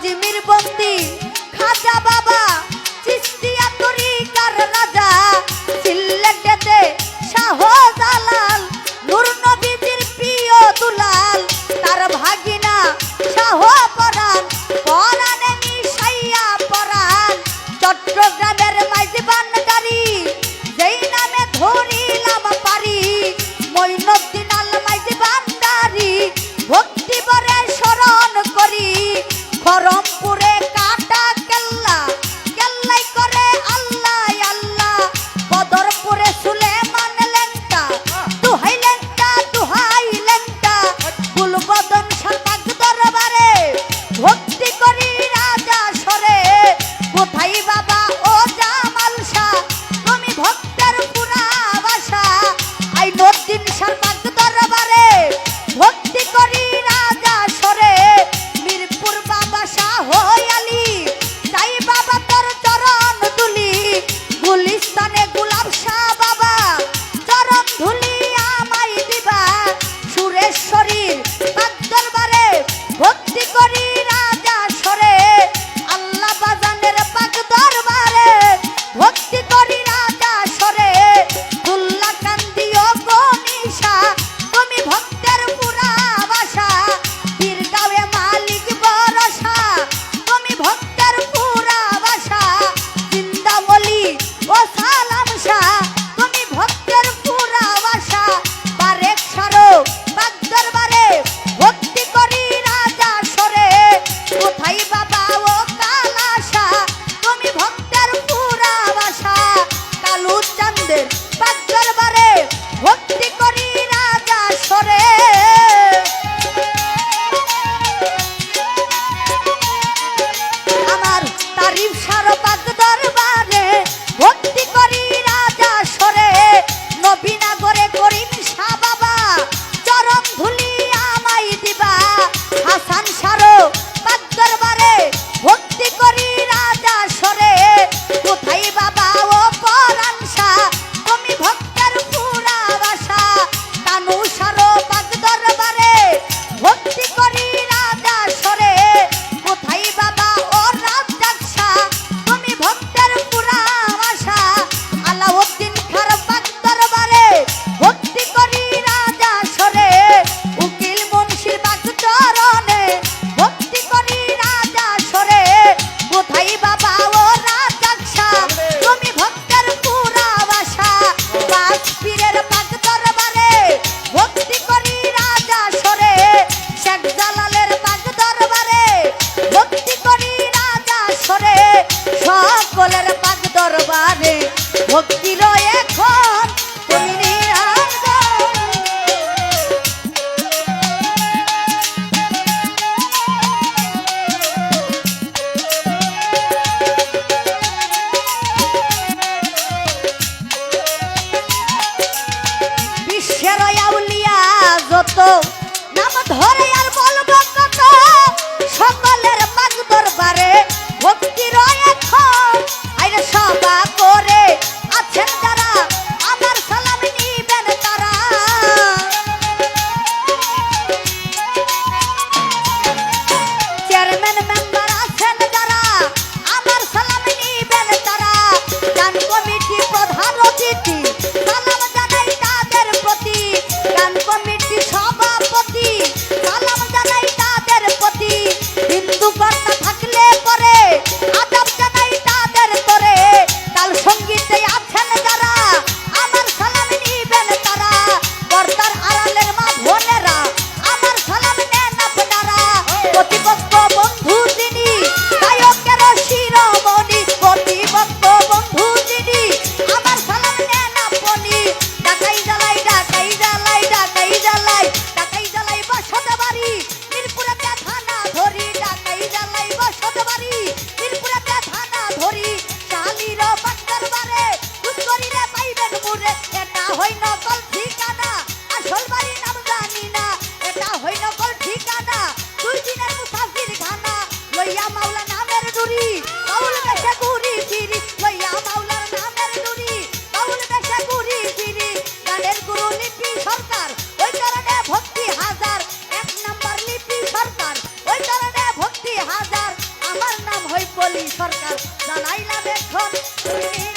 আজমির বন্দি খাজা বাবা চিস্তিয়া তরিকার রাজা সিলেটেতে শাহজালাল নূর নবীজির প্রিয় দুলাল তার ভাগিনা শাহ পরাণ পরাণে মিশাইয়া পরাণ চট্টগ্রামের মাইজবানদারি যেই নামে ধরিলাম পারি মঈনুদ্দিন আল মাইজবানদারি ভক্তি ভরে স্মরণ করি খরমপুরে কাটা কেল্লা কেল্লাই করে আল্লাহ আল্লাহ বদরপুরে সুলেমান লেংটা দুহাই লেংটা গুলবদন শাহবাগ দরবারে ভক্তি করি রাজা সরে কোথায় বাবা ও জামাল শাহ তুমি ভক্তের পুরা বাসা আইনুদ্দিন শাহবাগ দরবারে ভক্তি করি রাজা সরে মিরপুর বাবা শাহ আলী তাই বাবা তোর চরণ দুলি গুলিস্তানে গুলাব শাহ বাবা চরণ ধুলি আমায় দিবা সুরেশ্বরীর পাক দরবারে ভক্তি করি রাজা সরে আল্লাহ বাজানের পাক দরবারে ভক্তি করি রাজা সরে দুল্লা কান্দিও গনিশা তুমি ভক্তের পুরা বাসা বীরগাঁওয়ে মালিক বরসা তুমি ভক্তের পুরা বাসা জিন্দামলি ও সালাম শাহ তুমি ভক্তের পুরা বাসা বারেক সারো পাক দরবারে ভক্তি করি রাজা সরে কোথায় বাবা ও কালাশা তুমি ভক্তের পুরা বাসা কালু চাঁদের পাক দরবারে ভক্তি করি রাজা সরে আমার তারিফ সারো পাক দরবারে ভক্তি করি রাজা সরে নবীনগরে করিম শাহ বাবা চরণ ধুলি আমায় দিবা হাসান সারো পাক দরবারে ভক্তি করি রাজা সরে কোথায় বাবা ও পরাণ শাহ তুমি ভক্তের পুরা বাসা কানু সারো পাক দরবারে ভক্তি করি রাজা সরে কোথায় বাবা ও রাজ্জাক শাহ তুমি ভক্তের পুরা বাসা আলাউদ্দিন খার পাক দরবারে ভক্তি করি রাজা সরে উকিল মুন্সির পাক চরণে ভক্তি করি রাজা সরে কোথায় বাবা ও রাজ্জাক শাহ তুমি ভক্তের পুরা বাসা পাঁচ পীরের পাক দরবারে ভক্তি করি রাজা সরে শেখ জালালের পাক দরবারে ভক্তি করি রাজা সরে সকলের পাক দরবারে ভক্তি রয় এখন তুমি নিরঞ্জন বিশ্বের আউলিয়া যত নাম ধরে আর বলবো কত সকলের পাক দরবারে ভক্তি রয় এখন আইরে সভা করে আছেন যারা আমার সালাম নিবেন তারা চেয়ারম্যান মেম্বার আছেন যারা আমার সালাম নিবেন তারা গান কমিটি প্রধান অতিথি সালাম জানাই তাদের প্রতি গান কমিটি সভাপতি সালাম জানাই তাদের প্রতি হিন্দু কর্তা থাকলে পরে আদাব জানাই তাদের তরে কাল সঙ্গীতে আছেন যারা আমার সালাম নিবেন তারা কর্তার আড়ালের মা বোনেরা আমার সালাম নেন আপনারা প্রতিপক্ষ বন্ধু যিনি গায়কের শিরোমণি প্রতিপক্ষ বন্ধু যিনি আমার সালাম নেন আপনি ডাকাই জ্বালাই ডাকাই জ্বালাই ডাকাই জ্বালাই ডাকাই জ্বালাই বসত বাড়ি মিরপুরেতে থানা ধরি ডাকাই জ্বালাই বসত বাড়ি মিরপুরেতে থানা ধরি শালির পাক দরবারে উত্তরিরে পাইবেন মুরে এটা হই নকল ঠিকানা আসল বাড়ি নাম জানি না এটা হই নকল ঠিকানা দুই দিনের মুসাফির খানা লইয়া মাওলা নামের ডুরি বাউল বেশে ঘুরি ফিরি লইয়া মাওলার নামের ডুরি বাউল বেশে ঘুরি ফিরি গানের গুরু লিপি সরকার ওই চরণে ভক্তি হাজার এক নাম্বার লিপি সরকার ওই চরণে ভক্তি হাজার সরকার জানাইলাম এখন তুমি